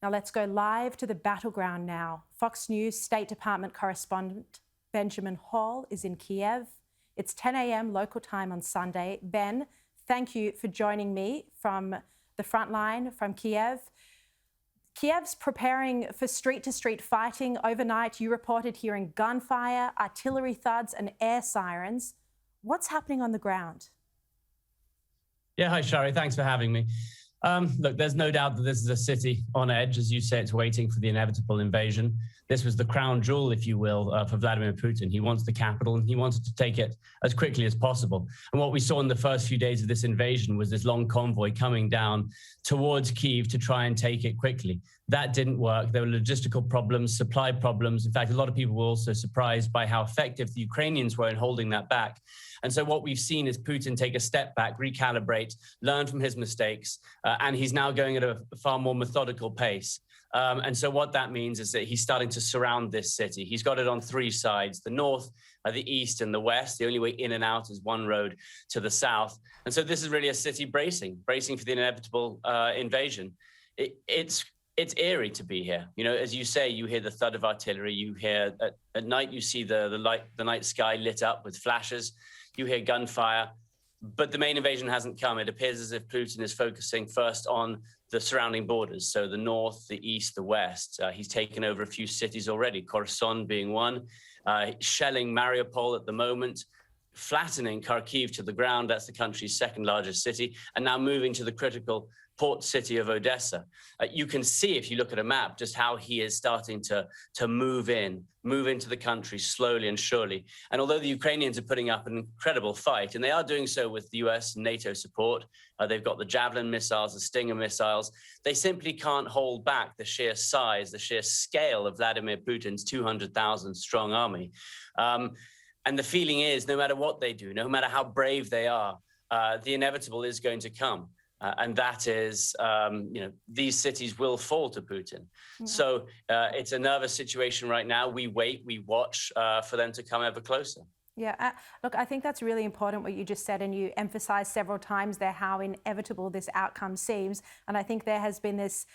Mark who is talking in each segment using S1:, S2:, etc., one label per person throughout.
S1: Now let's go live to the battleground now. Fox News State Department correspondent Benjamin Hall is in Kyiv. It's 10 a.m. local time on Sunday. Ben, thank you for joining me from the front line from Kyiv. Kyiv's preparing for street-to-street fighting. Overnight, you reported hearing gunfire, artillery thuds and air sirens. What's happening on the ground?
S2: Yeah, hi, Shari. Thanks for having me. Look, there's no doubt that this is a city on edge. As you say, it's waiting for the inevitable invasion. This was the crown jewel, if you will, for Vladimir Putin. He wants the capital and he wanted to take it as quickly as possible. And what we saw in the first few days of this invasion was this long convoy coming down towards Kyiv to try and take it quickly. That didn't work. There were logistical problems, supply problems. In fact, a lot of people were also surprised by how effective the Ukrainians were in holding that back. And so what we've seen is Putin take a step back, recalibrate, learn from his mistakes, and he's now going at a far more methodical pace. And so what that means is that he's starting to surround this city. He's got it on three sides, the north, the east and the west. The only way in and out is one road to the south. And so this is really a city bracing for the inevitable invasion. It's eerie to be here. You know, as you say, you hear the thud of artillery. You hear at night, you see the night sky lit up with flashes. You hear gunfire, but the main invasion hasn't come. It appears as if Putin is focusing first on the surrounding borders, so the north, the east, the west. He's taken over a few cities already, correspondent being one, shelling Mariupol at the moment, flattening Kyiv to the ground. That's the country's second largest city, and now moving to the critical port city of Odessa. You can see, if you look at a map, just how he is starting to move into the country slowly and surely. And although the Ukrainians are putting up an incredible fight, and they are doing so with the US and NATO support, they've got the Javelin missiles, the Stinger missiles, they simply can't hold back the sheer size, the sheer scale of Vladimir Putin's 200,000 strong army. And the feeling is, no matter what they do, no matter how brave they are, the inevitable is going to come. And that is, these cities will fall to Putin. Yeah. So it's a nervous situation right now. We wait, we watch for them to come ever closer.
S1: Yeah, look, I think that's really important what you just said, and you emphasised several times there how inevitable this outcome seems. And I think there has been this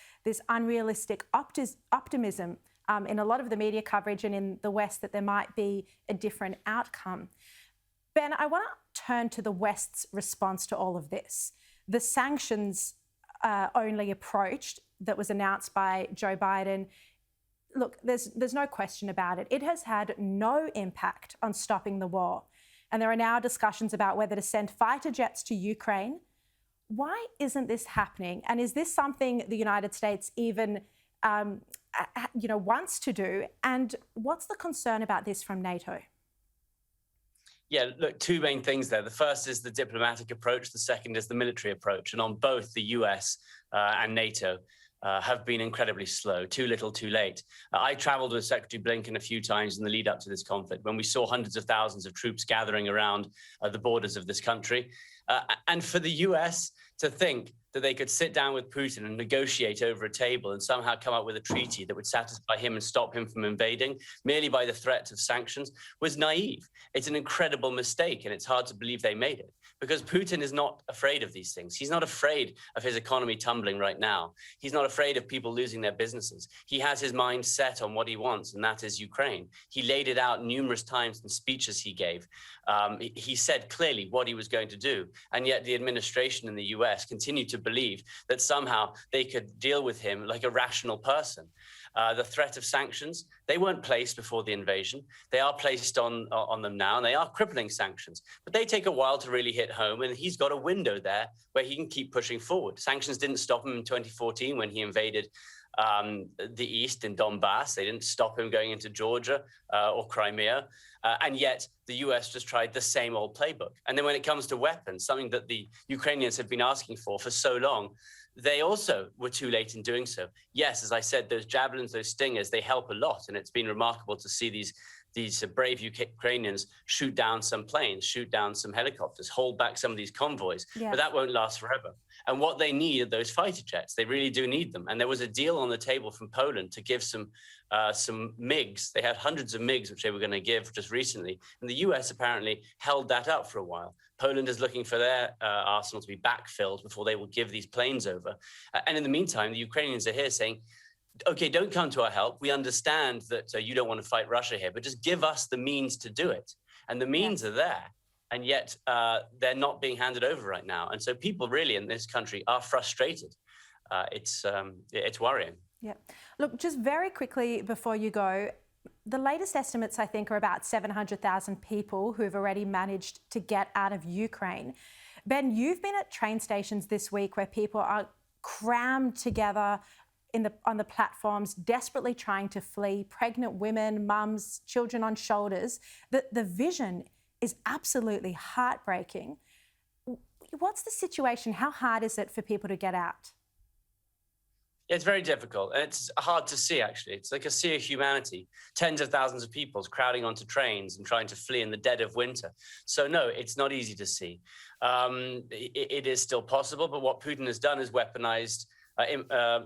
S1: unrealistic optimism in a lot of the media coverage and in the West that there might be a different outcome. Ben, I want to turn to the West's response to all of this. The sanctions-only approach that was announced by Joe Biden, look, there's no question about it. It has had no impact on stopping the war. And there are now discussions about whether to send fighter jets to Ukraine. Why isn't this happening? And is this something the United States even wants to do? And what's the concern about this from NATO?
S2: Yeah, look, two main things there. The first is the diplomatic approach. The second is the military approach. And on both, the US and NATO have been incredibly slow, too little, too late. I traveled with Secretary Blinken a few times in the lead up to this conflict when we saw hundreds of thousands of troops gathering around the borders of this country. And for the US to think that they could sit down with Putin and negotiate over a table and somehow come up with a treaty that would satisfy him and stop him from invading merely by the threat of sanctions was naive. It's an incredible mistake, and it's hard to believe they made it because Putin is not afraid of these things. He's not afraid of his economy tumbling right now. He's not afraid of people losing their businesses. He has his mind set on what he wants, and that is Ukraine. He laid it out numerous times in speeches he gave. He said clearly what he was going to do, and yet the administration in the US continued to believe that somehow they could deal with him like a rational person. The threat of sanctions, they weren't placed before the invasion. They are placed on them now, and they are crippling sanctions. But they take a while to really hit home, and he's got a window there where he can keep pushing forward. Sanctions didn't stop him in 2014 when he invaded the east in Donbass. They didn't stop him going into Georgia or Crimea. And yet the US just tried the same old playbook. And then when it comes to weapons, something that the Ukrainians have been asking for so long, they also were too late in doing so. Yes, as I said, those javelins, those stingers, they help a lot. And it's been remarkable to see these brave Ukrainians shoot down some planes, shoot down some helicopters, hold back some of these convoys. Yes. But that won't last forever. And what they need are those fighter jets. They really do need them. And there was a deal on the table from Poland to give some MiGs. They had hundreds of MiGs, which they were going to give just recently. And the US apparently held that up for a while. Poland is looking for their arsenal to be backfilled before they will give these planes over. And in the meantime, the Ukrainians are here saying, okay, don't come to our help. We understand that you don't want to fight Russia here, but just give us the means to do it. And the means are there. And yet they're not being handed over right now. And so people really in this country are frustrated. It's worrying.
S1: Yeah. Look, just very quickly before you go, the latest estimates, I think, are about 700,000 people who've already managed to get out of Ukraine. Ben, you've been at train stations this week where people are crammed together on the platforms, desperately trying to flee, pregnant women, mums, children on shoulders. The vision is absolutely heartbreaking. What's the situation? How hard is it for people to get out?
S2: It's very difficult, and it's hard to see, actually. It's like a sea of humanity, tens of thousands of people crowding onto trains and trying to flee in the dead of winter. So no, it's not easy to see. It is still possible, but what Putin has done is weaponized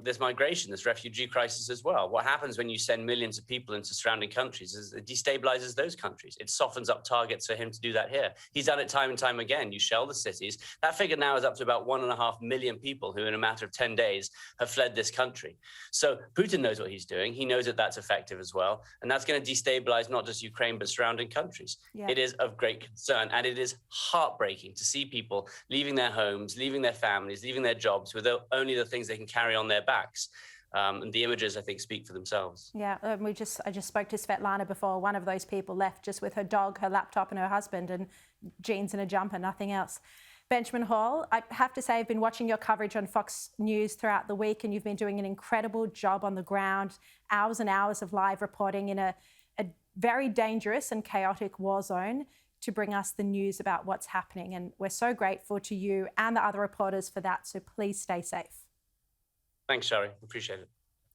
S2: this migration, this refugee crisis as well. What happens when you send millions of people into surrounding countries is it destabilizes those countries. It softens up targets for him to do that here. He's done it time and time again. You shell the cities. That figure now is up to about 1.5 million people who in a matter of 10 days have fled this country. So Putin knows what he's doing. He knows that that's effective as well. And that's going to destabilize not just Ukraine, but surrounding countries. Yeah. It is of great concern. And it is heartbreaking to see people leaving their homes, leaving their families, leaving their jobs with only the things they can carry on their backs. And the images, I think, speak for themselves.
S1: Yeah, I just spoke to Svetlana before. One of those people left just with her dog, her laptop and her husband, and jeans and a jumper, nothing else. Benjamin Hall, I have to say I've been watching your coverage on Fox News throughout the week, and you've been doing an incredible job on the ground, hours and hours of live reporting in a very dangerous and chaotic war zone to bring us the news about what's happening. And we're so grateful to you and the other reporters for that, so please stay safe.
S2: Thanks, Shari. Appreciate it.